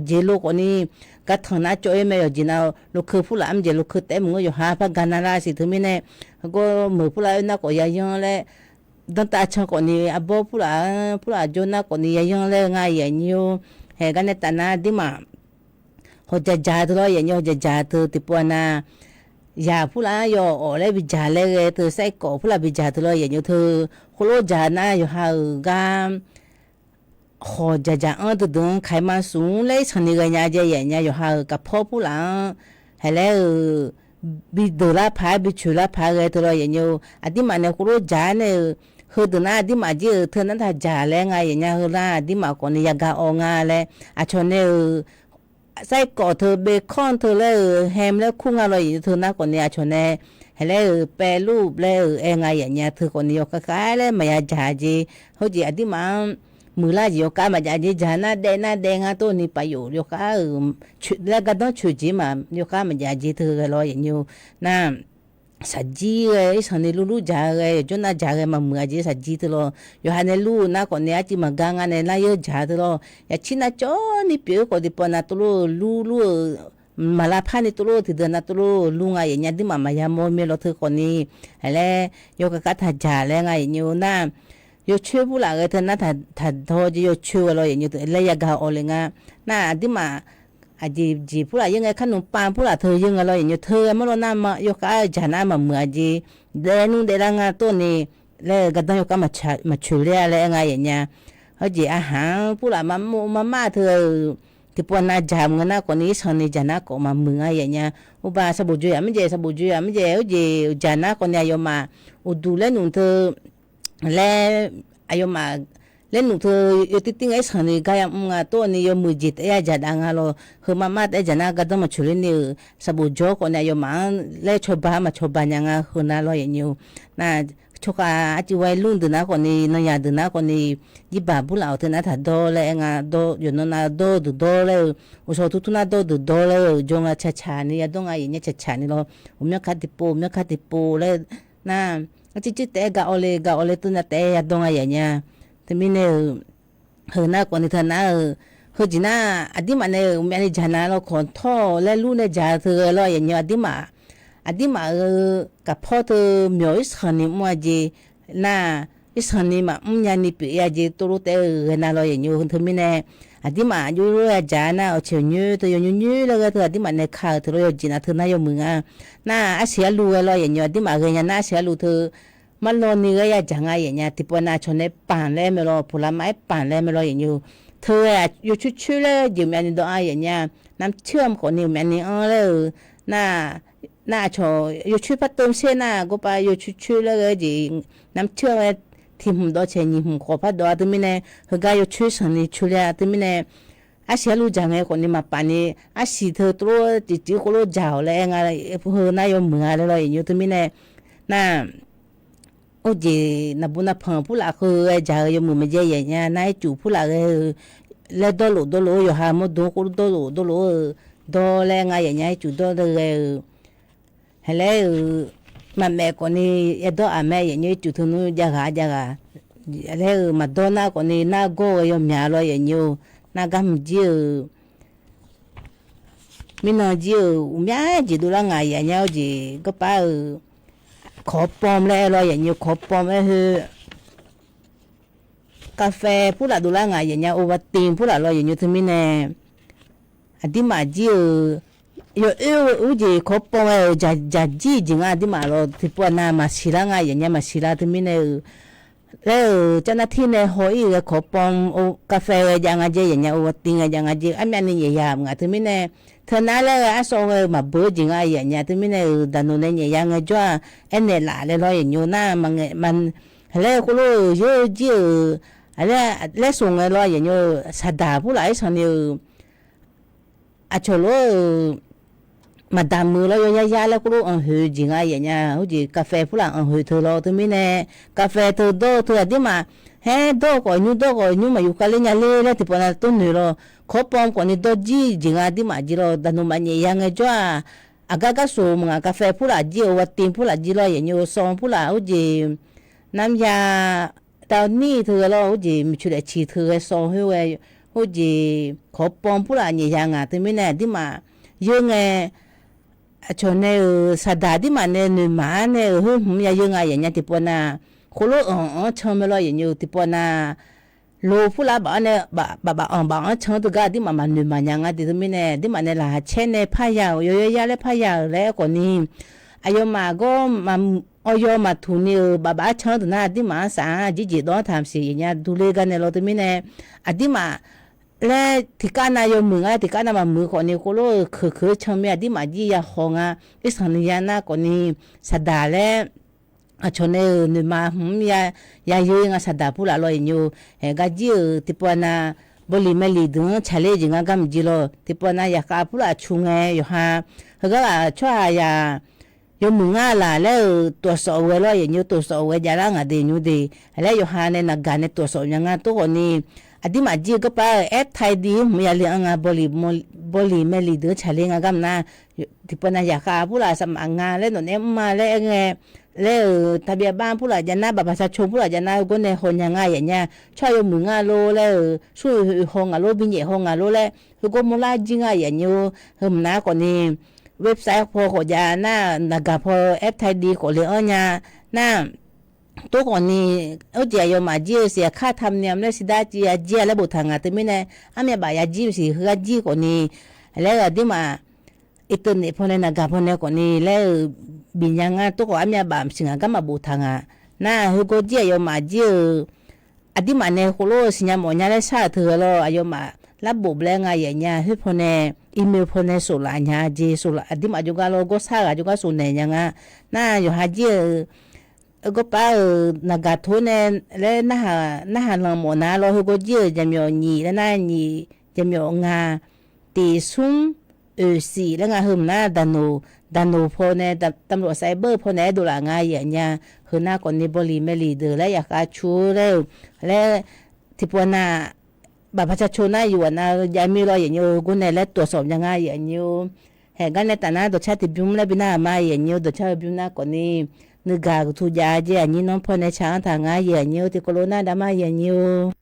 จโลคนนี้กัดทางน่าจ่อยไม่ยจีน่าโลคือผู้ละอันเจโลคือเต็มมืออยู่หาพักกันนาราสิถึงไม่เนี่ยก็มือผู้ละน่าก็ยังเลยตั้งแต่ช่างคนนี้อาบ่ผู้ละโจน่าคนนี้ยังเลยง่ายอย่างนี้เฮกันเนี่ยแต่น่าดิมาเขาจะจ่ายตัวอย่างนี้เขาจะจ่ายตัวติปวน่ายาผู้ละยอโอเลยบิจาเลยเธอใส่ก่อผู้ละบิจาตัวอย่างนี้เธอคนโลจานะอยู่หากามขอจะอันตัวดึงไขมันสูงเลยชนิดกันยาเจียเนี่ยอยู่หากับพ่อผู้ละให้แล้วบิดละพายบิชุละพายเลยตัวอย่างนี้อดีมาเนี่ยคนโลจาเนี่ย คือตัวน่าที่มาจีเธอนั้นถ้าจ่าแล้วไงอย่างเงี้ยคือน่าที่มาก่อนนี่ยากาอองาแล้วอาชนเนี่ยไส้กอเธอเบคอนเธอแล้วแฮมแล้วคุ้งอร่อยเธอน่าก่อนนี่อาชนเนี่ยให้แล้วแปรรูปแล้วไงอย่างเงี้ยเธอก่อนนี่ยกขายแล้วไม่อยากจ่าจีเขาจีอาที่มามือละจียกมาจ่าจีจาน่าแดงอ่ะตัวนี้ไปอยู่ยกแล้วก็ต้องช่วยจีมายกมาจ่าจีเธอก็รออย่างอยู่น่าสัจจีเลยสันนิลูจ่าเลยจนน่าจ่าเลยมาเมื่อจีสัจจีตลอดอยู่หันลูน่าก่อนเนี่ยจีมากังอันเนี่ยน่าเยอะจ่าตลอดอย่าชิน่าจ้อนี่เปียวก็ดิปนาตลอดลูมาลาพานี่ตลอดที่เดินนาตลอดลุงไงอย่างเงี้ยดิมามายามเมลเธอคนนี้อะไรยกกัดทัดจ่าแล้วไงอยู่น่าyo chue pula ga ta na tha tho ji yo chue lo yin yo le ya ga o le nga na di ma a ji pula yin ga khanum pa pula tho yin ga lo yin yo tho ma lo na ma yo ka ja na ma mu a ji de nu de la nga to ni le ga da yo ka ma chue le le nga yin nya ho ji a ha pula ma tho ti po na ja nga na ko ni son ni ja na ko ma mu nga yin nya u ba sa bu ju ya mi je ho ji ja na ko nya yo ma u du le nu thoและอายุมาเล่นหนูเธออยู่ที่ติ้งไอ้สันนี่ก็ยังตัวนี้ยมือจิตไอ้จัดอ่างเราคือมาไอ้จันน่าก็ต้องมาช่วยนี่สบู่โจก่อนอายุมาเล่ชอบบ้ามาชอบบ้านยังคือน่าร้อยอย่างอยู่น่าชกอาจิวัยรุ่นเดินน่าคนนี้น้อยเดินน่าคนนี้ยี่บ้าบุหรี่เดินน่าถ้าโดเลยโดอยู่นั่นน่ะโดเลยอุศทุกน่าโดเลยจงช้านี่ต้องไอ้เนี่ยช้านี่เราไม่คัดติปูเลยน่าจิแต่กะโอเลตุนะแต่ดงอะไรเนี่ยแต่มีเนี่ยเฮน่ากว่านี่ท่านะเฮจีน่าอดีมาเนี่ยมีอะไรจานะเราขอนท่อและลูกเนี่ยจ่าเธอเราอย่างเงี้ยอดีมากับพ่อเธอมีอิสขานิมัวจีน่าอิสขานิมายันนี่ปีอาจีตัวรู้แต่น่าเราอย่างเงี้ยเธอมีเนี่ยอดีมาอยู่รู้จานะเอาเชียวยืดเธอยืดแล้วก็เธออดีมาเนี่ยข้าวเธอเราจีน่าเธอน่าอยู่มึงน่าอาเสียรู้เราอย่างเงี้ยอดีมาเงี้ยน่าเสียรู้เธอมันโลนี่ก็อยากจะไงอย่างเงี้ยที่ปนาชนในป่านแล้วไม่รอผลไม้ป่านแล้วไม่รออย่างอยู่เธออยู่ชื่อเลยอยู่แม่นี่ดอกอย่างเงี้ยน้ำเชื่อมคนนี้แม่นี่เลยน่าชออยู่ชื่อพัดต้มเส้นน่ะก็ไปอยู่ชื่อเลยจีน้ำเชื่อมที่หุ่นดอกเชนหุ่นขอพัดดอกที่มีเนี่ยเขาก็อยู่ชื่อสันนิชื่อเลยที่มีเนี่ยอาเสียรู้จังไงคนนี้มาป่านนี้อาสีเธอตัวจิคนรู้จักเลยไงเพื่อนนายเหมือนอะไรอยู่ที่มีเนี่ยน่าโอ้จีนับบุญพังผู้หลักคือจ่ายอยู่มือไม่เจี๋ยเนี่ยนายจู่ผู้หลักเล่ดโลอยู่หาหมดดูกูโลแรงไงอย่างเงี้ยจู่เลยเฮ้ยมาแม่คนนี้ยัดแม่อย่างเงี้ยจู่ทุนจักรเฮ้ยมาโดนน้าคนนี้น้าโก้ยมยาลอยอย่างเงี้ยน้ากำจีมีน้าจีมีอะไรจีดูแลไงอย่างเงี้ยจีก็ไปขอปอมแล้วอย่างเงี้ยขอปอมแล้วคือกาแฟผู้หลักดูแลไงอย่างเงี้ยโอวัลตินผู้หลักอย่างเงี้ยถึงมีเนี่ยอดีมาจีอยู่จีขอปอมแล้วจะจีจริงอดีมาเราที่ปวดหน้ามาศิลาไงอย่างเงี้ยมาศิลาถึงมีเนี่ยแล้วเจ้าหน้าที่เนี่ยหอยขอปอมกาแฟอย่างเงี้ยอย่างเงี้ยโอวัลตินอย่างเงี้ยอันนี้เนี่ยยามไงถึงมีเนี่ยเธอน่าเลยอาสองมาเบื่อจริงไงอย่างเงี้ยที่มีเนี่ยดันโนเนี่ยยังไงจ้าเอ็นเนี่ยหล่าเลยรออย่างอยู่น่ามันแล้วก็รู้เยอะจีอะไรส่งเลยรออย่างอยู่สัตดาผู้หลายส่วนอยู่อาชโลมาดามมือแล้วยาแล้วก็รู้หือจริงไงอย่างเงี้ยหูจีกาแฟผู้หลังหือเธอรอที่มีเนี่ยกาแฟเธอโดเธอที่มาเฮ้โดก่อนยูมาอยู่กันเลยเนี่ยเลยที่ปนต้นนี่รอขอปอมก่อนนี่โดจีจริงที่มาจีรอดันนูมันยังไงจ้าอากาศสูงกาแฟผู้หลังจีวัดติมผู้หลังจีรออย่างอยู่ซองผู้หลังหูจีน้ำยาตอนนี้เธอรอหูจีมีชุดชีเธอซองหัวหูจีขอปอมผู้หลังยังที่มีเนี่ยที่มายังไงชนเนี่ยสัตดาที่มาเนี่ยหนึ่งมาเนี่ยหุ่นยังไงอย่างเงี้ยที่ปนคนรู้ชมไม่รออย่างอยู่ที่ปนโลผู้ละบ้านเนี่ยบ้านชงตัวก็ที่มันหนึ่งมันยังไงที่มีเนี่ยที่มันเนี่ยละเช่นเนี่ยพายาวเยอะเลยพายาวแล้วคนนี้อายุมาก็มันอายุมาทุนเนี่ยบ้านชงตัวน่ะที่มันสางจีต้องทำสิอย่างเงี้ยดูเลยกันเนี่ยเราที่มีเนี่ยอดีมาและที่การนายมือที่การนำมือคนนี้ก็รู้คือชมเนี่ยที่มาจีอยากหงอิสระเนี่ยนะคนนี้สัตดาและ ชนนึมายาเยงาสดาพูละลอยอยู่กะจิติปนาบริเมลีดึงชะเลจิงากำจิโลติปนายากาพูละชุงอยู่ฮะเฮกะช่วยยมึงละแล้วตัวสอเวลอยอยู่ตัวสอเวจารังอดีอยู่ดีแล้วอยู่ฮะในนักการในตัวสอยังตัวคนนี้อดีมาจีก็ไปไทยดีมีอะไรบริเมลีดึงชะเลงากำนะติปนายากาพูละสมังงานแล้วหนูเนี่ยมาแล้วไงแล้วทะเบียนบ้านผู้หลายนะบัตรประชาชนผู้หลายนะก็ในคนยังไงอย่างเงี้ยช่วยมึงโลแล้วช่วยห้องโลบินเย่ห้องโลแล้วคือก็มูลจริงอย่างเงี้ยเฮมนะคนนี้เว็บไซต์พอขยาหน้านักพอแอปไทยดีขอเลยเนี่ยหน้าตัวคนนี้เอาเจียมาจีเสียค่าธรรมเนียมแล้วสิได้จีแล้วบุตรทางแต่ไม่แน่อามีบายจีสิเฮือจีคนนี้แล้วดิมาอีกตัวนี้พอในนักพอในคนนี้แล้วบินยังตัวก็อามีบามสิงก็มาบุตรทางน่าคือก็เจียมาจีอดีมาในโคโลสิญาหมอเนี่ยได้ชาเธอแล้วอายุมารับบุบแรงอย่างเงี้ยคือพอในอีเมลพอในสุราญาจีสุราอดีมาจุกาโลก็ซาจุกาสุนเนี่ยยังน่าอยู่หาจีก็ป้านักทุนเนี่ยแล้วน่าหลังหมอนะเราคือก็จีจะมีนี่แล้วน่านี่จะมีงาตีซุ่มสีแล้วงาหืมหน้าดันูพอเนี่ยตำรวจไซเบอร์พอเนี่ยดูแลงานอย่างเงี้ยคือหน้าคนนี้บริเมลีเดอร์และอยากชูแล้วและที่พวกน่ะบัตรประชาชนน่าอยู่นะยายมีรอยอย่างเงี้ยกูเนี่ยและตรวจสอบยังไงอย่างเงี้ยแห่งกันในแต่นั้นตัวชาติบิวและบินามาอย่างเงี้ยตัวชาติบิวหน้าคนนี้นึกกากทุยาเจียนี้น้องพอในช้างทางงานอย่างเงี้ยที่โคโรนาดามาอย่างเงี้ย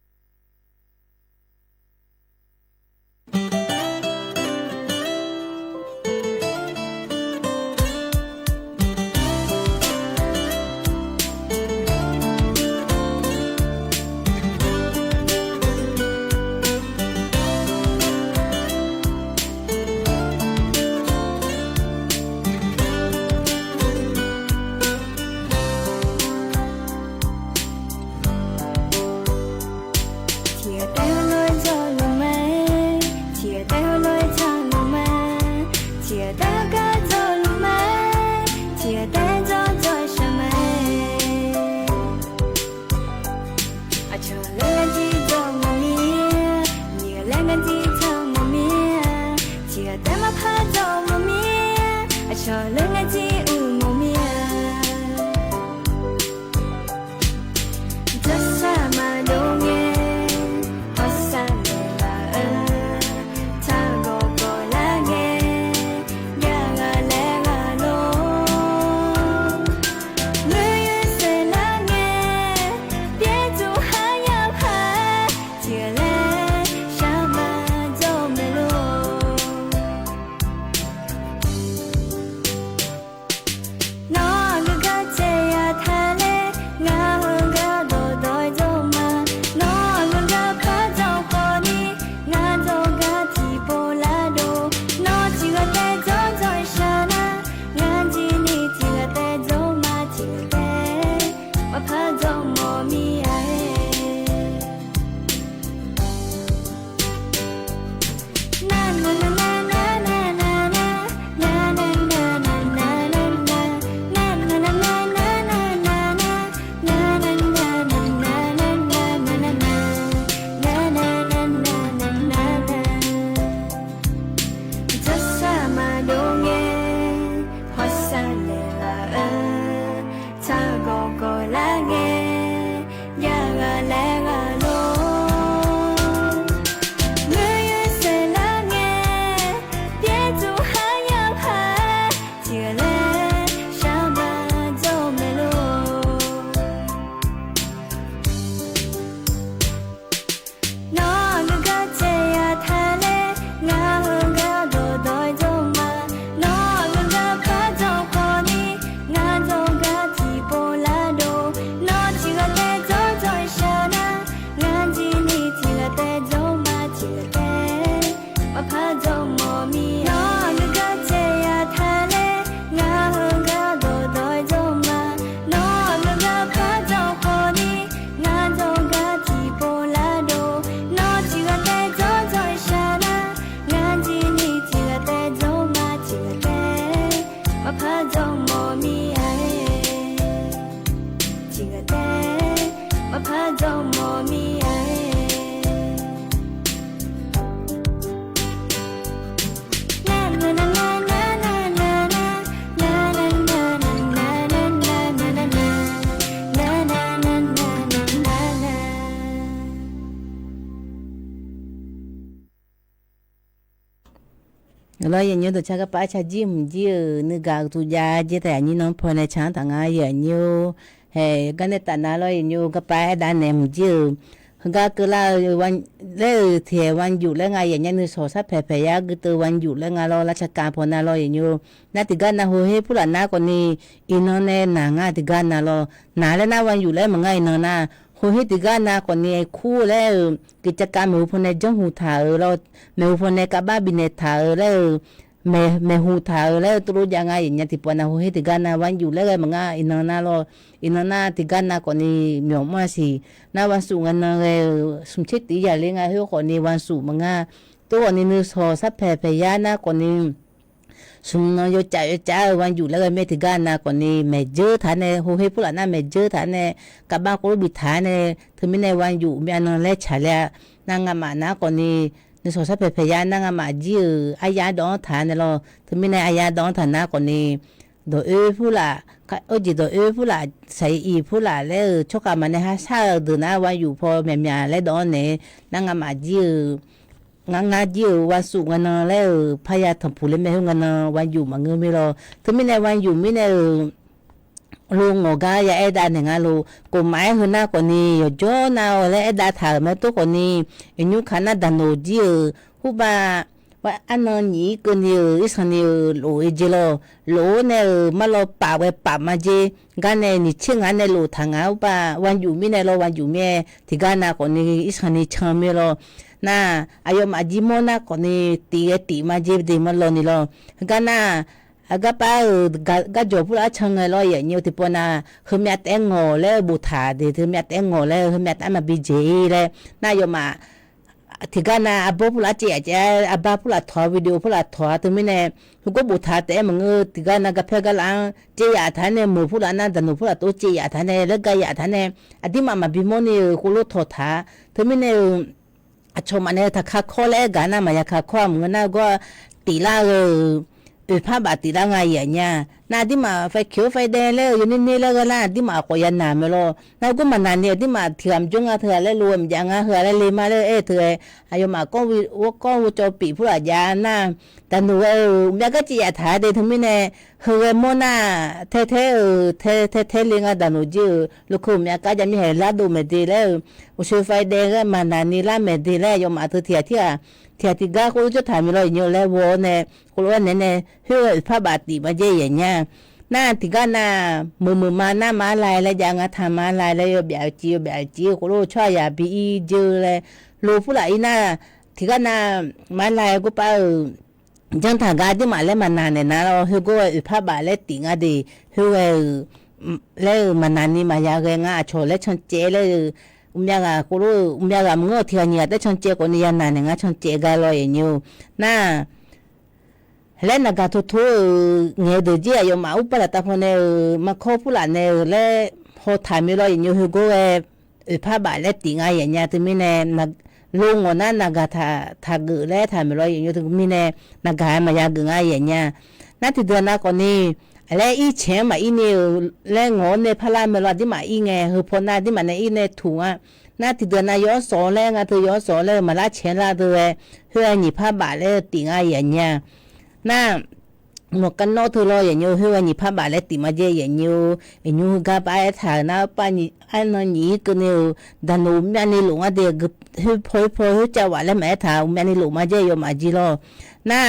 lo ye nyu to cha ka pa cha ji mu ji ni ga tu ja je ta ni non po ne chan ta nga ye nyu he ga ne ta na lo ye nyu ka pa da ne mu ji ga ke la wan le the wan yu le nga ye nya ni so sa phe phe ya gu tu wan yu le nga lo la cha ka po na lo ye nyu na ti ga na ho he pu la na ko ni ino ne na nga ti ga na lo na le na wan yu le ma nga ino na ho he ti ga na ko ni khu le ki cha ka mu pho ne jong hu tha lo me pho ne ka ba bi ne tha le me hu tha le tu ja nga ye nya ti po na ho he ti ga na wan yu le ma nga ino na lo ino na ti ga na ko ni myo ma si na wan su nga na le sum che ti ya le nga he ko ni wan su ma nga to ni nu so sa phe phe ya na ko ni sum no yo cha wan yu le me ti ga na ko ni me je tha ne ho he pu la na me je tha ne ka ba ko bi tha ne tu mi ne wan yu mi an le cha le na nga ma na ko ni ni so sa phe phe ya na nga ma ji a ya do tha ne lo tu mi ne a ya do tha na ko ni do e pu la ka o ji do e pu la sai i pu la le cho ka ma ne ha sa de na wan yu pho me mya le do ne na nga ma ji nga ji wa su nga na le pha ya tham pu le me nga na wan yu ma nge mi lo tu mi ne wan yu mi ne lu ngo ga ya e da ne nga lu ko mai hu na ko ni yo jo na le e da tha me to ko ni nyu khana da no ji hu ba wa an ni ko ni is ni lo e je lo ne ma lo pa we pa ma je ga ne ni ching an ne lo tha nga ba wan yu mi ne lo wan yu me ti ga na ko ni is ni chang me lo na ayo ma ji mo na ko ni ti ma je de ma lo ni lo ga na aga pa ga jo pu la chang lo ye nyu ti po na hu mya te ngo le bu tha de hu mya te ngo le hu mya ta ma bi je le na yo ma ti ga na abo pu la che aba pu la tho video pu la tho tu mi ne hu go bu tha te ma ngu ti ga na ga phe ga la che ya tha ne mu pu la na da nu pu la to che ya tha ne le ga ya tha ne adi ma bi mo ni ko lo tho tha tu mi ne a cho ma ne ta kha kho le ga na ma ya kha kho mu na go ti laผ้าบาติละไงอย่างเงี้ยนาที่มาไฟเขียวไฟแดงแล้วอยู่นี่แล้วก็ล่ะที่มาก็ยันหนาไม่รอแล้วก็มานานเนี่ยที่มาเถื่อมจงเถื่อแล้วรวมอย่างเถื่อแล้วเลยมาแล้วเถื่ออายุมาก็วิจปีผู้หลายาน่ะแต่หนูแม่ก็จีอาถาเดี๋ยวทำไม่แน่เฮือโมน่าเท่เลี้ยงแต่หนูจื้อลูกคุณแม่ก็จะมีให้ลาดูไม่ดีแล้วอุชไฟแดงก็มานานนี่ละไม่ดีแล้วยมมาเถื่อที่ที่ก้าเขาจะทำอะไรอยู่แล้ววัวเนี่ยเขาว่าเนี่ยเฮือผ้าบาติมาเยอะอย่างเงี้ยน่าที่ก้าน่ามือมาหน้ามาลายแล้วยังทำมาลายแล้วแบบจีเขารู้ช่วยอย่าไปเจอเลยรู้ผู้หลายน่าที่ก้าน่ามาลายก็ไปจังถ้ากาที่มาแล้วมานานเนี่ยนะเราเฮือก็ผ้าบาแล้วติงอ่ะดิเฮือแล้วมานานนี่มายาเกงอ่ะโชว์แล้วชนเจเลยumyaga kuru umyaga ngo thiania te chonche ko ni yana ne nga chonche ga lo yenyu na helena ga to nge de ji ayo ma upala ta phone ma kho pula ne le ho thami lo yenyu hu go e pha ba le tinga yenya tu mi ne na lu ngo na ga tha gu le thami lo yenyu tu mi ne na ga ma ya gu nga yenya na ti do na ko ni ale i chen ma i ne le ngo ne phala me lo di ma i nge hu pho na di ma ne i ne thu a na ti de na yo so le nga tu yo so le ma la chen la de hu ni pha ba le ti nga ya nya na mo kan no thu lo ya nyu hu ni pha ba le ti ma je ya nyu ga ba tha na pa ni an no ni ku ne da no mya ni lo nga de hu pho hu cha wa le ma tha mya ni lo ma je yo ma ji lo na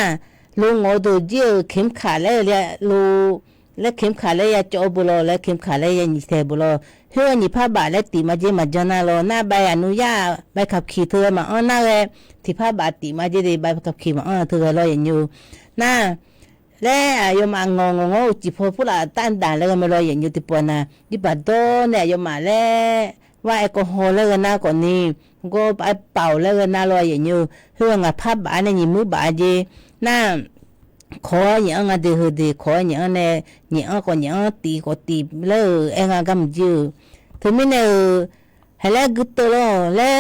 lu ngo do ji kim kha le luและเข็มขาเลยจะโอบุโลและเข็มขาเลยยังเทบุโลเฮือนี่ผ้าบาและตีมาเจมาจนาโลหน้าใบอนุญาตใบขับขี่เธอมาอ้อหน้าเลยที่ผ้าบาตีมาเจได้ใบขับขี่มาอ้อเธอรออย่างอยู่หน้าและยมางงจิพผู้ละต้านด่านแล้วก็ไม่รออย่างอยู่ที่ปวนาดิบัดโตเนี่ยยมาแล้วว่าแอลกอฮอล์แล้วกันหน้าก่อนนี้ก็ไปเป่าแล้วกันหน้ารออย่างอยู่เฮืองผ้าบาเนี่ยยิมือบาเจหน้าขออย่างงั้นเดือดขออย่างนั้นเนี่ยอย่างก็อย่างตีก็ตีแล้วเองก็ไม่ยืดถึงไม่เนี่ยให้แล้วกุตโลแล้ว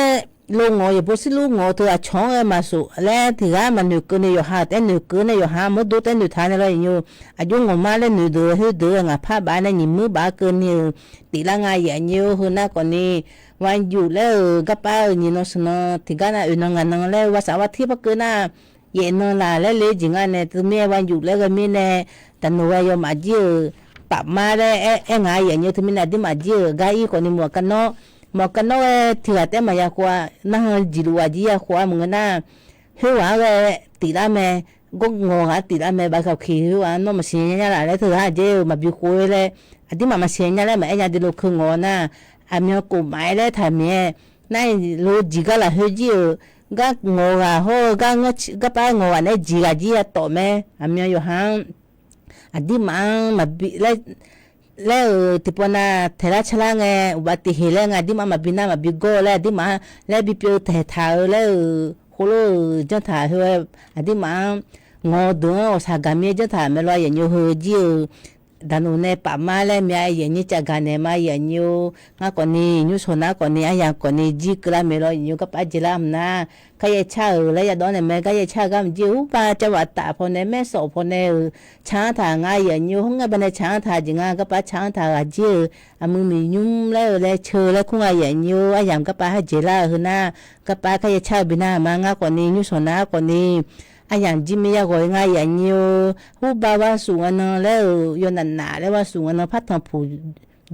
ลุงอย่าพูดสิลุงตัวช่องมาสู่แล้วที่ว่ามันหนุกเนี่ยอยู่หาแต่หนุกเนี่ยอยู่หาไม่ดูแต่หนุกทานอะไรอยู่อายุงมาแล้วหนุกเดือดงาผ้าบ้านเนี่ยยิ้มมือบาเกินเนี่ยตีละงานอย่างเยอะหุ่นหน้าก่อนนี้วันอยู่แล้วก็ป้าเนี่ยน้องสนอที่กันน่ะน้องแล้วว่าสาวที่พักเกินน่ะ เย็นนอนลาแล้วเลยจริงอันเนี่ยตัวแม่วันหยุดแล้วก็มีแน่แต่หนูว่ายอมมาเจอปรับมาได้ไงอย่างเงี้ยที่มีน่ะที่มาเจอกายคนนี้หมวกกันเนาะถือแต่มายากว่านั่งจิรวาจียากว่ามึงน่ะเฮ้ยว่าตีละแม่ก็งงตีละแม่บางเขาขี้ว่าน้องมาเสียเนี่ยละแล้วถือหาเจอมาบิวคุยเลยอันที่มาเสียเนี่ยแล้วแม่ยังจะลุกขึ้นงอน่ะอันนี้กูไม่ได้ทำเนี่ยนั่นรู้จีก็ละเฮ้ยจีก็งอโหก็ไปงอเนี่ยจีต่อแม่อันนี้อยู่ห่างอันที่มาบิแล้วที่ปนาเทระชลาไงอุบัติเหตุแล้วไงที่มาบินามาบิโก้แล้วที่มาแล้วบิเปียวเทถาแล้วโคโลจันทาเฮอันที่มางอดงสากามีจันทาไม่รออย่างยูเฮจิดันอุเนปามาแล้วมีอย่างนี้จากการเนี่ยมาอย่างยูงาคนนี้ยูโซนาคนนี้อย่างคนนี้จิกละไม่รออย่างยูก็ปัจจิลามนะก็ยังเช่าแล้วอย่าโดนเนี่ยแม่ก็ยังเช่าก็มันจิวป้าจะว่าตาพอเนี่ยแม่สอบพอเนี่ยช้างทางง่ายอย่างยูห้องไงบันเนี่ยช้างทางจริงอ่ะก็ป้าช้างทางอ่ะจิอ่ะมึงมียุ่มแล้วเชื่อแล้วคงอ่ะอย่างยูอ่ะอย่างก็ป้าให้จิละคือนะก็ป้าก็ยังเช่าบินามางาคนนี้ยูโซนาคนนี้อันอย่างจิมยากว่าง่ายอย่างยูหูบ่าวว่าสูงอันนั้นแล้วยนหนาแล้วว่าสูงอันนั้นพัดทางผู้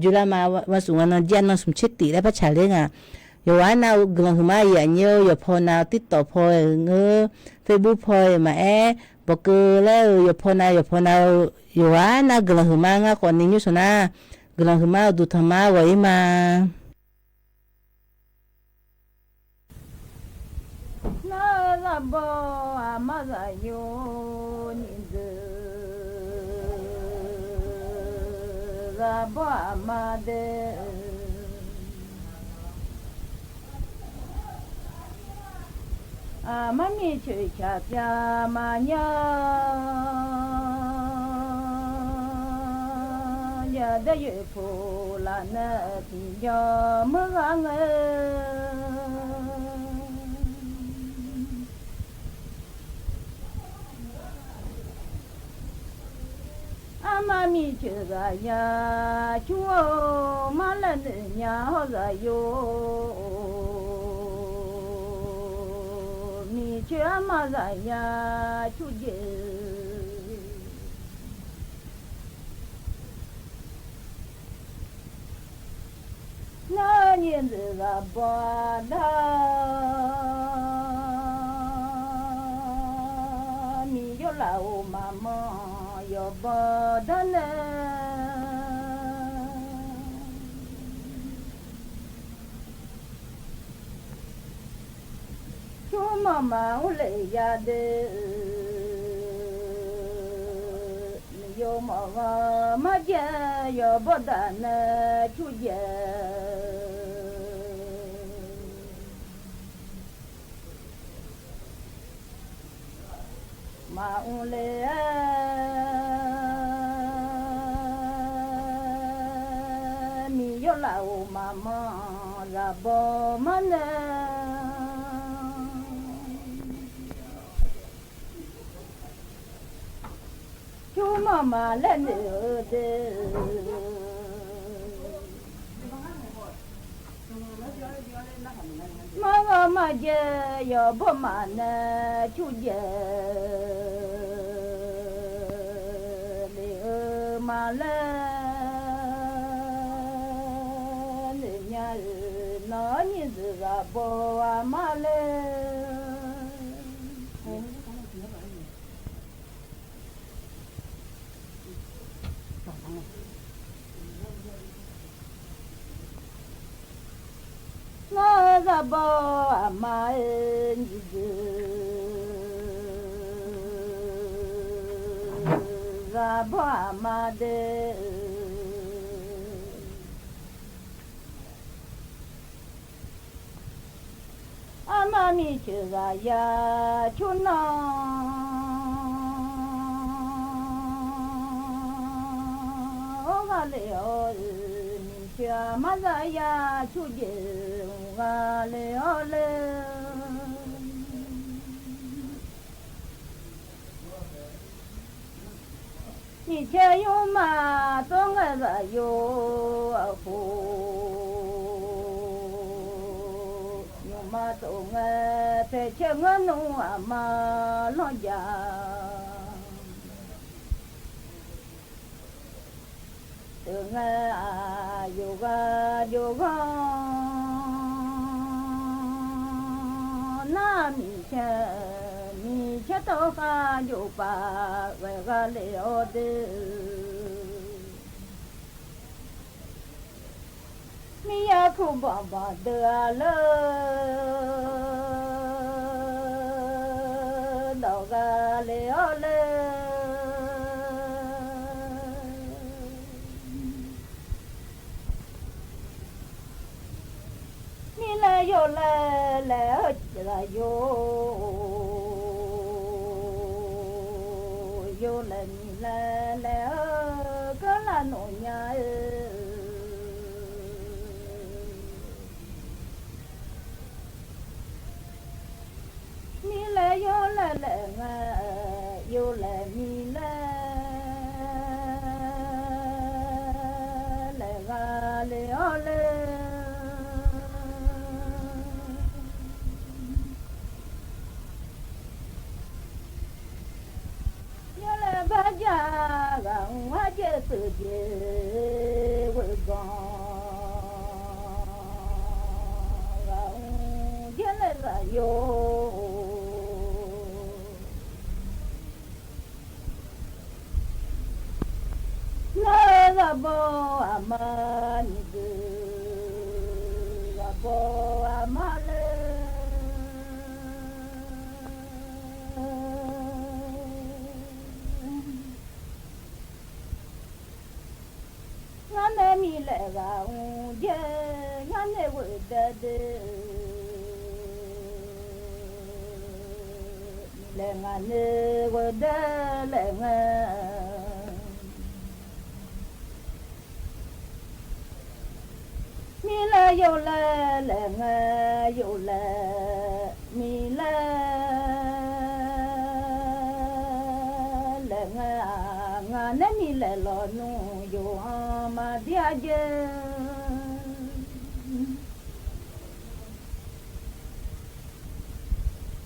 จุลามาว่าสูงอันนั้นเจียนนั้นสมชิดติแล้วพัดฉาเล้งอ่ะอยู่ว่าเรากำลังมาอย่างยูอยู่พอเราติดต่อพอเงื้อเฟซบุ๊กพอมาบอกแล้วอยู่พอเราอยู่ว่าเรากำลังมางาคนนี้ยูสนะกำลังมาดูธรรมะไว้มาla bo amaza yo ninze la bo amade amami chicha pya manya ya de yu pu la na ti yo mo gang Amami chega ya chuo malan nya hoza yo mi chama za ya chuje na nyen za ba da mi yo la o mama yo bodane chuma ma ule ya de yo ma je yo bodane chuje ma ule la o mama la bo mane chu mama le ne de mama je yo bo mane chu je le ma le nó như là bò mà lên nó là bò mà lên là bò mà lên Amami chega ya chuna Ogale ole ni cha mazaya chuje Ogale ole Ni cha yo ma tonga za yo afu tổ nghe thế chưa ngỡ nụ mà lo già từ nghe yoga na mi cha to ka yoga về ga leo de mi ya khu ba ba de la do ga leo le yo le la yo le ni le có là nỗi nhà ni le yo le yo le ni le ga le ole ba gia gắng hoa chế tự chế với gò gắng chế lên là yo la la bo amani de la bo amale ngane mi le ga je ngane wo de le ngane wo de le mi le yo le yo le mi le ngane mi le lo nu yo ma dia je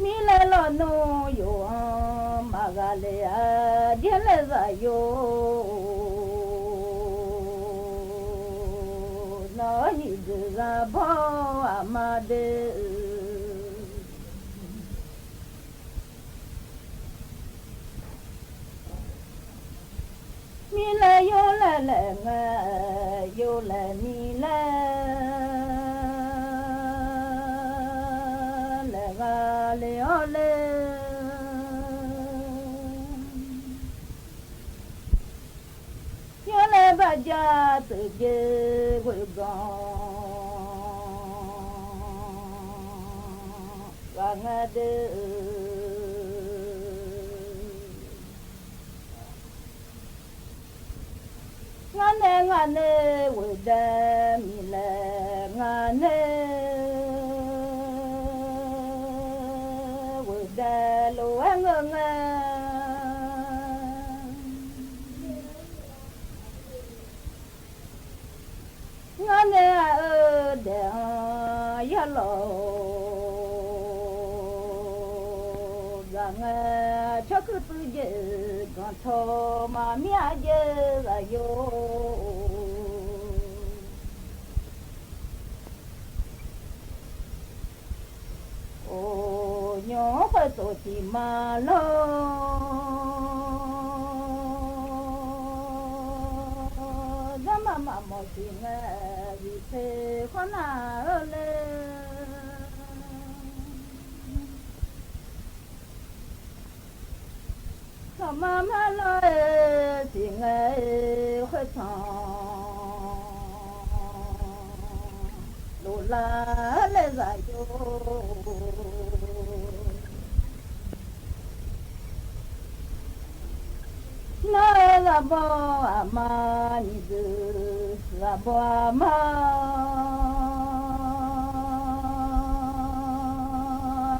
mi le lo no yo ma ga le a dia le za yo no hi de za bo ma de mi le yo le yo le mi le ga le ole yo le ba ja tự je với gò và nghe de ngane wo de mi le ngane wo de lo ngane ngane de ya lo ngane cho cứ tự je con thô mà mía je là yo ô nhỏ phải tổ chỉ mà lo ra mà một chỉ nghe vì thế con nào lên mà lo chỉ nghe khơi thòng đồ lá lên dài vô nói là bo mà ni dư là bo mà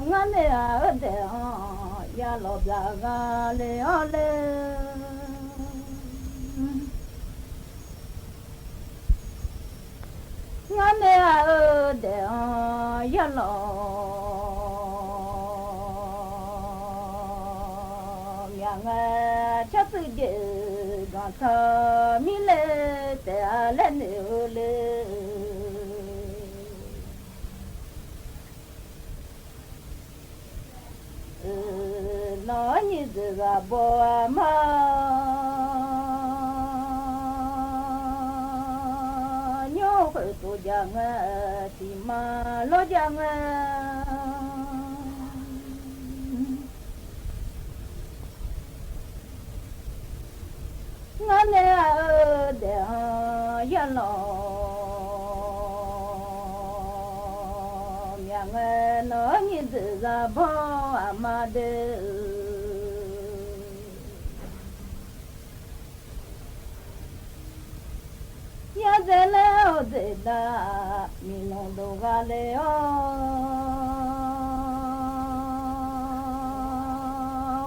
ngane ở đây ya lo bla ga le ole ngane ở đây ya lo ငါချက်စုတဲ့ကသာမီလေတဲ့လည်းနေလေနော်ညစ်စကားပေါ်မှာညို့ခွေတို့ကြငါဒီမှာလောကြငါငါနဲ့တဲ့ရလောမြငါနော်ညစ်စကားပေါ်အမတဲ့ရတဲ့လေဟုတ်တဲ့တာမင်းတို့ကလေ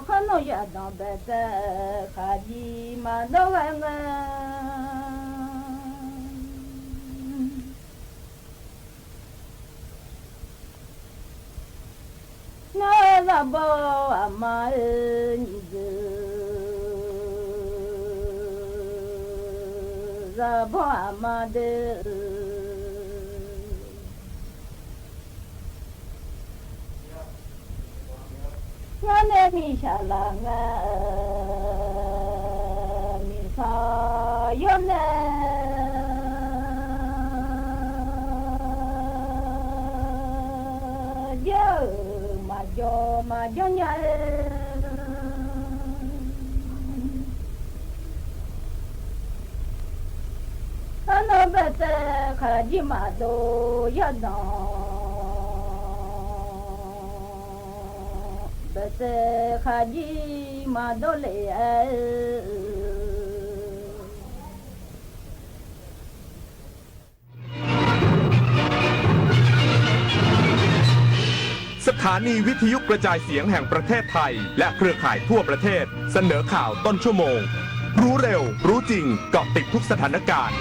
ခဏရတော့ပဲခါကြီးမတော့ငါငါလာဘောအမညီဇာဘောအမဒေငါနဲ့မိရှာလာငါမိစာယောနေma jo nya ano bete khaji ma do ya no bete khaji ma do le สถานีวิทยุกระจายเสียงแห่งประเทศไทยและเครือข่ายทั่วประเทศเสนอข่าวต้นชั่วโมงรู้เร็วรู้จริงเกาะติดทุกสถานการณ์